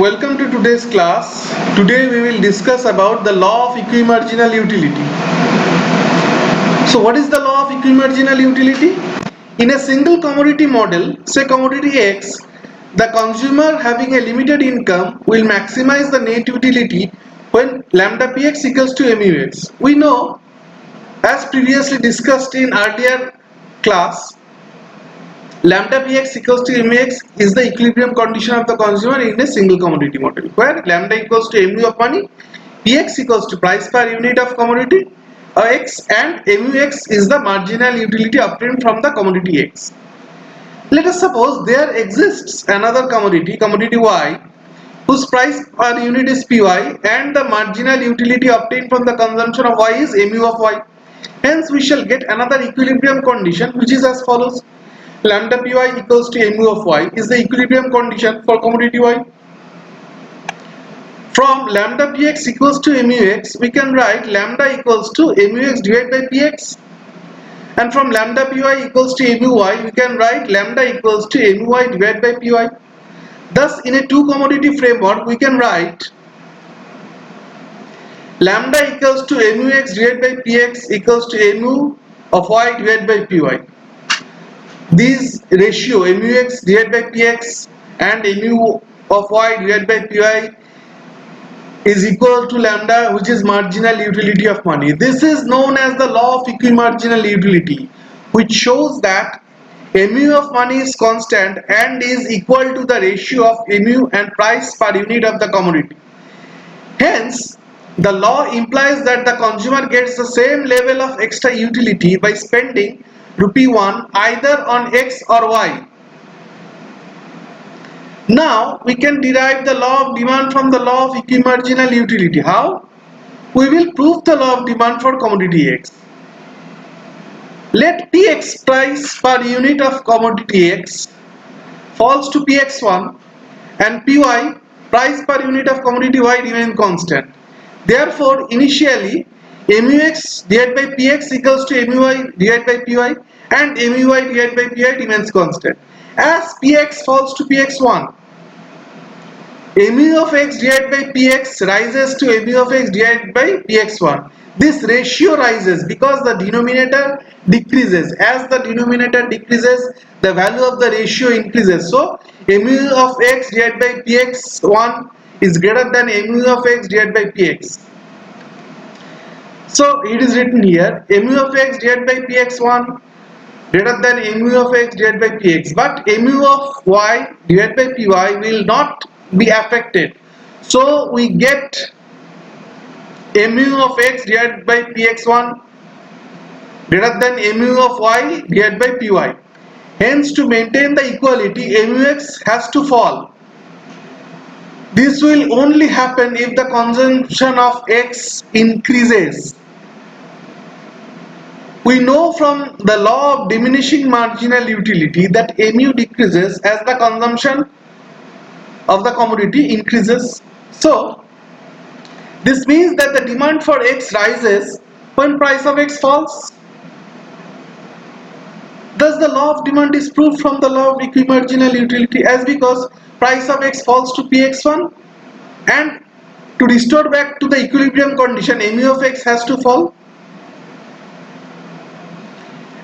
Welcome to today's class. Today we will discuss about the law of equimarginal utility. So what is the law of equimarginal utility? In a single commodity model, say commodity X, the consumer having a limited income will maximize the net utility when lambda px equals to mu x. We know, as previously discussed in earlier class, lambda px equals to mx is the equilibrium condition of the consumer in a single commodity model, where lambda equals to mu of money, px equals to price per unit of commodity x, and mux is the marginal utility obtained from the commodity x. Let us suppose there exists another commodity y, whose price per unit is py, and the marginal utility obtained from the consumption of y is mu of y. Hence we shall get another equilibrium condition, which is as follows: lambda py equals to mu of y is the equilibrium condition for commodity y. From lambda px equals to mux, we can write lambda equals to mux divided by px, and from lambda py equals to muy, we can write lambda equals to muy divided by py. Thus, in a two commodity framework, we can write lambda equals to mux divided by px equals to mu of y divided by py. This ratio mux divided by px and mu of y divided by py is equal to lambda, which is marginal utility of money. This is known as the law of equimarginal utility, which shows that mu of money is constant and is equal to the ratio of mu and price per unit of the commodity. Hence, the law implies that the consumer gets the same level of extra utility by spending ₹1 either on x or y. Now we can derive the law of demand from the law of equimarginal utility. How? We will prove the law of demand for commodity X. Let Px, price per unit of commodity X, falls to Px1, and Py, price per unit of commodity Y, remain constant. Therefore, initially mux divided by Px equals to muy divided by Py, and muy divided by Py remains constant. As Px falls to Px1, mu of x divided by px rises to mu of x divided by px1. This ratio rises because the denominator decreases. As the denominator decreases, the value of the ratio increases. So mu of x divided by px1 is greater than mu of x divided by px. So it is written here, mu of x divided by px1 greater than mu of x divided by px, but mu of y divided by py will not be affected. So we get mu of x divided by px1 greater than mu of y divided by py. Hence, to maintain the equality, mux has to fall. This will only happen if the consumption of x increases. We know from the law of diminishing marginal utility that mu decreases as the consumption of the commodity increases. So this means that the demand for x rises when price of x falls. Thus the law of demand is proved from the law of equimarginal utility, as because price of x falls to px1, and to restore back to the equilibrium condition, mu of x has to fall.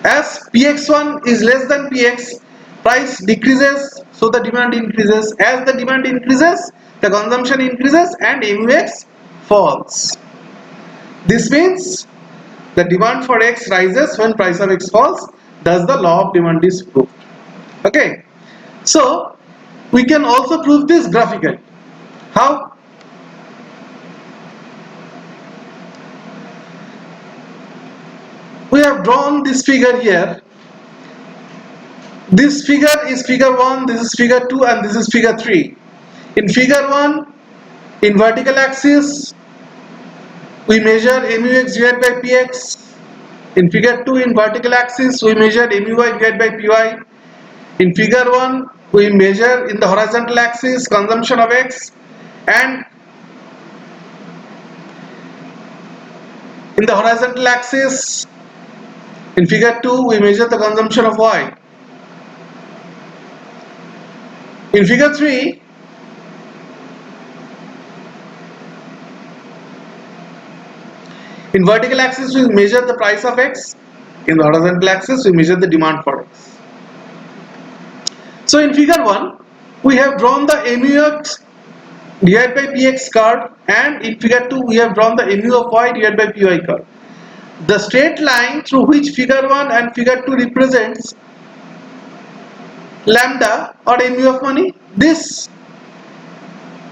As px1 is less than px, price decreases, so the demand increases. As the demand increases, the consumption increases and mux falls. This means the demand for x rises when price of x falls. Thus the law of demand is proved. Okay, so we can also prove this graphically. How? We have drawn this figure here. This figure is figure 1, this is figure 2, and this is figure 3. In figure 1, in vertical axis, we measure mux divided by px. In figure 2, in vertical axis, we measure muy divided by py. In figure 1, we measure in the horizontal axis consumption of x, and in the horizontal axis, in figure 2, we measure the consumption of y. In figure 3, In vertical axis we measure the price of X, in the horizontal axis we measure the demand for X. So in figure 1 we have drawn the MUX divided by PX curve, and in figure 2 we have drawn the MU of Y divided by PY curve. The straight line through which figure 1 and figure 2 represents lambda or MU of money, this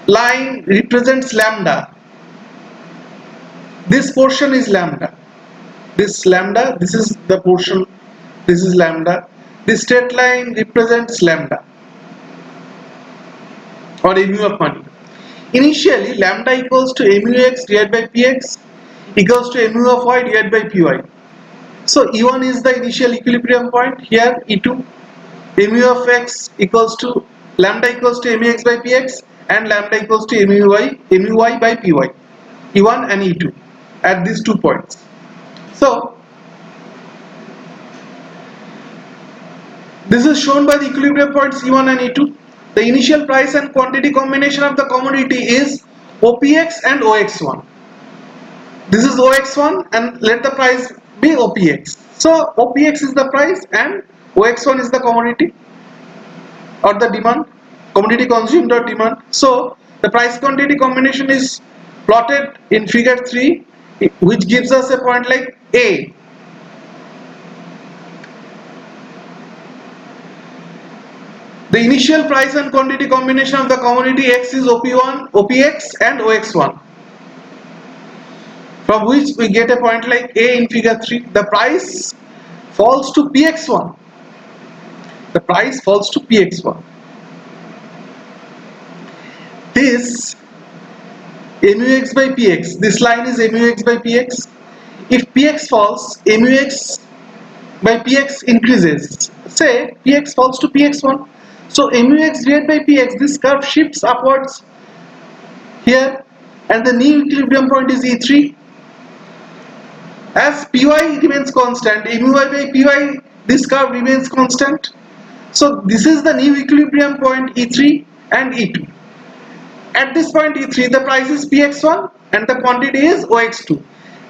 line represents lambda. This portion is lambda. This lambda, this is the portion, this is lambda. This straight line represents lambda or MU of money. Initially lambda equals to MUX divided by PX equals to MU of Y divided by PY. So E1 is the initial equilibrium point. Here E2, MU of X equals to lambda equals to MUX by PX and lambda equals to MUY by PY. E1 and E2 at these 2 points. So this is shown by the equilibrium points E1 and E2. The initial price and quantity combination of the commodity is OPX and OX1. This is OX1 and let the price be OPX. So OPX is the price and OX1 is the commodity or the demand, commodity consumed or demand. So the price quantity combination is plotted in figure 3, which gives us a point like A. The initial price and quantity combination of the commodity X is OP1, OPX and OX1, from which we get a point like A in figure 3. The price falls to PX1. The price falls to PX1. This MUX by PX, this line is MUX by PX. If PX falls, MUX by PX increases. Say PX falls to PX1. So MUX divided by PX, this curve shifts upwards here and the new equilibrium point is E3. As PY remains constant, MUY by PY, this curve remains constant. So this is the new equilibrium point E3 and E2. At this point E3, the price is PX1 and the quantity is OX2.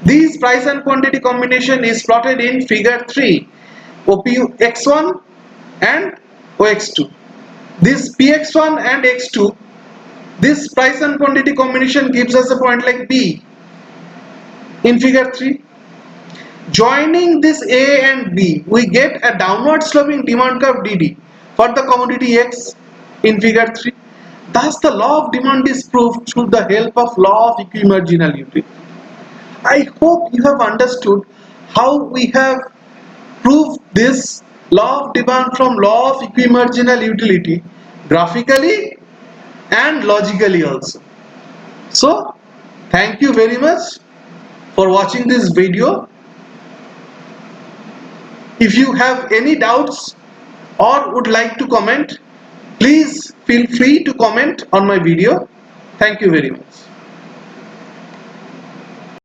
This price and quantity combination is plotted in figure 3, OPX1 and OX2. This PX1 and X2, this price and quantity combination gives us a point like B in figure 3. Joining this A and B, we get a downward sloping demand curve DD for the commodity X in figure 3. Thus the law of demand is proved through the help of law of equimarginal utility. I hope you have understood how we have proved this law of demand from law of equimarginal utility graphically and logically also. So thank you very much for watching this video. If you have any doubts or would like to comment, please feel free to comment on my video. Thank you very much.